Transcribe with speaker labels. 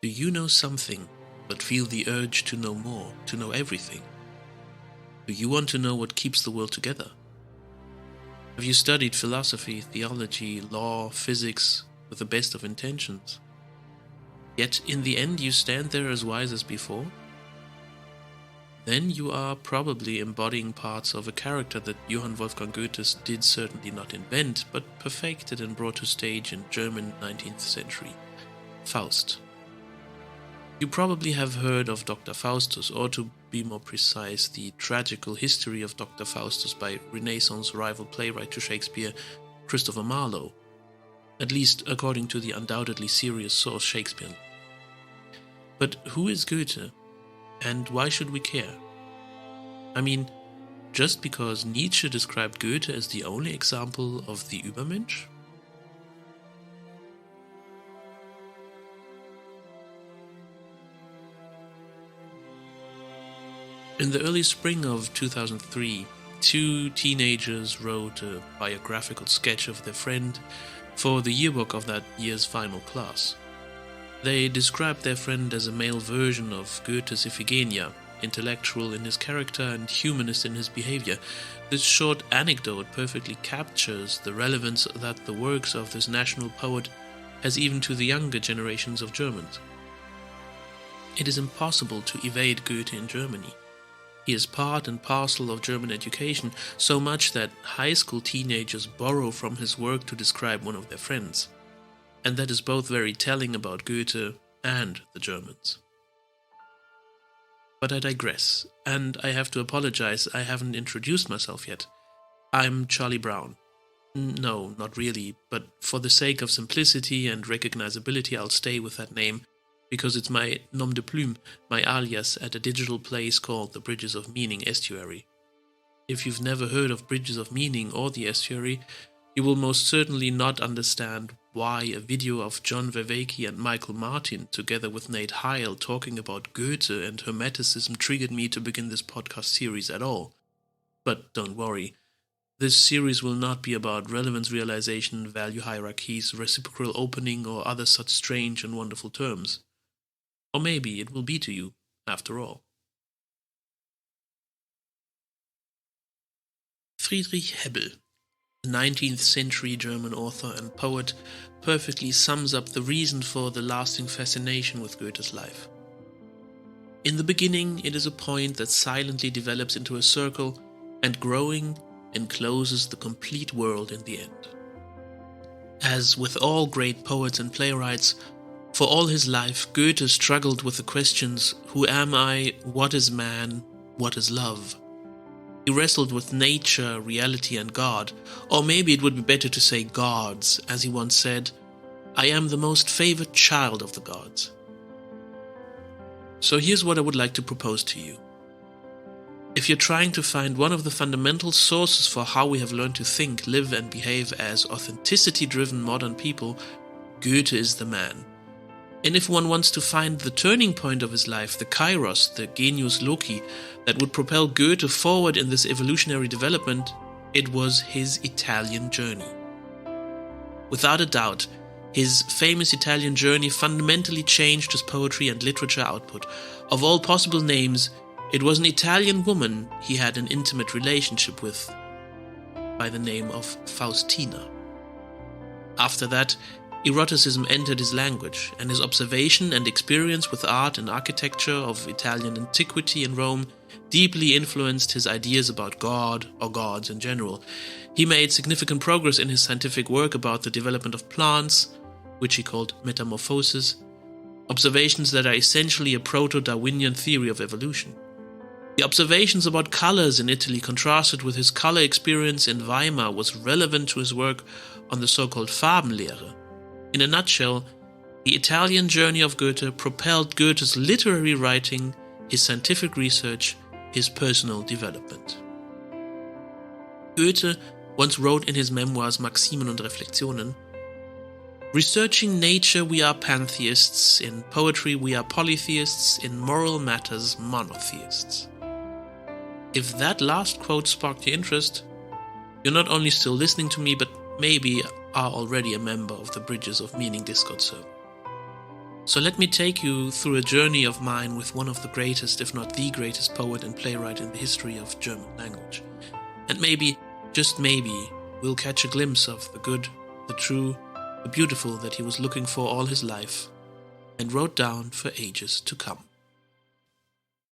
Speaker 1: Do you know something, but feel the urge to know more, to know everything? Do you want to know what keeps the world together? Have you studied philosophy, theology, law, physics with the best of intentions? Yet in the end you stand there as wise as before? Then you are probably embodying parts of a character that Johann Wolfgang Goethe did certainly not invent, but perfected and brought to stage in German 19th century, Faust. You probably have heard of Dr. Faustus, or to be more precise, the tragical history of Dr. Faustus by Renaissance rival playwright to Shakespeare, Christopher Marlowe, at least according to the undoubtedly serious source Shakespeare. But who is Goethe, and why should we care? I mean, just because Nietzsche described Goethe as the only example of the Übermensch? In the early spring of 2003, two teenagers wrote a biographical sketch of their friend for the yearbook of that year's final class. They described their friend as a male version of Goethe's Iphigenia, intellectual in his character and humanist in his behavior. This short anecdote perfectly captures the relevance that the works of this national poet has even to the younger generations of Germans. It is impossible to evade Goethe in Germany. He is part and parcel of German education, so much that high school teenagers borrow from his work to describe one of their friends. And that is both very telling about Goethe and the Germans. But I digress, and I have to apologize, I haven't introduced myself yet. I'm Charlie Brown. No, not really, but for the sake of simplicity and recognizability I'll stay with that name, because it's my nom de plume, my alias at a digital place called the Bridges of Meaning Estuary. If you've never heard of Bridges of Meaning or the Estuary, you will most certainly not understand why a video of John Vervaeke and Michael Martin, together with Nate Heil, talking about Goethe and Hermeticism triggered me to begin this podcast series at all. But don't worry, this series will not be about relevance realization, value hierarchies, reciprocal opening, or other such strange and wonderful terms. Or maybe it will be to you, after all. Friedrich Hebbel, the 19th century German author and poet, perfectly sums up the reason for the lasting fascination with Goethe's life. In the beginning, it is a point that silently develops into a circle and growing encloses the complete world in the end. As with all great poets and playwrights, for all his life, Goethe struggled with the questions, who am I, what is man, what is love? He wrestled with nature, reality and God, or maybe it would be better to say gods, as he once said, I am the most favored child of the gods. So here's what I would like to propose to you. If you're trying to find one of the fundamental sources for how we have learned to think, live and behave as authenticity-driven modern people, Goethe is the man. And if one wants to find the turning point of his life, the kairos, the genius loci, that would propel Goethe forward in this evolutionary development, it was his Italian journey. Without a doubt, his famous Italian journey fundamentally changed his poetry and literature output. Of all possible names, it was an Italian woman he had an intimate relationship with, by the name of Faustina. After that, eroticism entered his language, and his observation and experience with art and architecture of Italian antiquity in Rome deeply influenced his ideas about God, or gods in general. He made significant progress in his scientific work about the development of plants, which he called metamorphosis, observations that are essentially a proto-Darwinian theory of evolution. The observations about colors in Italy contrasted with his color experience in Weimar was relevant to his work on the so-called Farbenlehre. In a nutshell, the Italian journey of Goethe propelled Goethe's literary writing, his scientific research, his personal development. Goethe once wrote in his memoirs Maximen und Reflexionen, researching nature we are pantheists, in poetry we are polytheists, in moral matters monotheists. If that last quote sparked your interest, you're not only still listening to me, but maybe are already a member of the Bridges of Meaning Discord server. So let me take you through a journey of mine with one of the greatest, if not the greatest poet and playwright in the history of German language. And maybe, just maybe, we'll catch a glimpse of the good, the true, the beautiful that he was looking for all his life and wrote down for ages to come.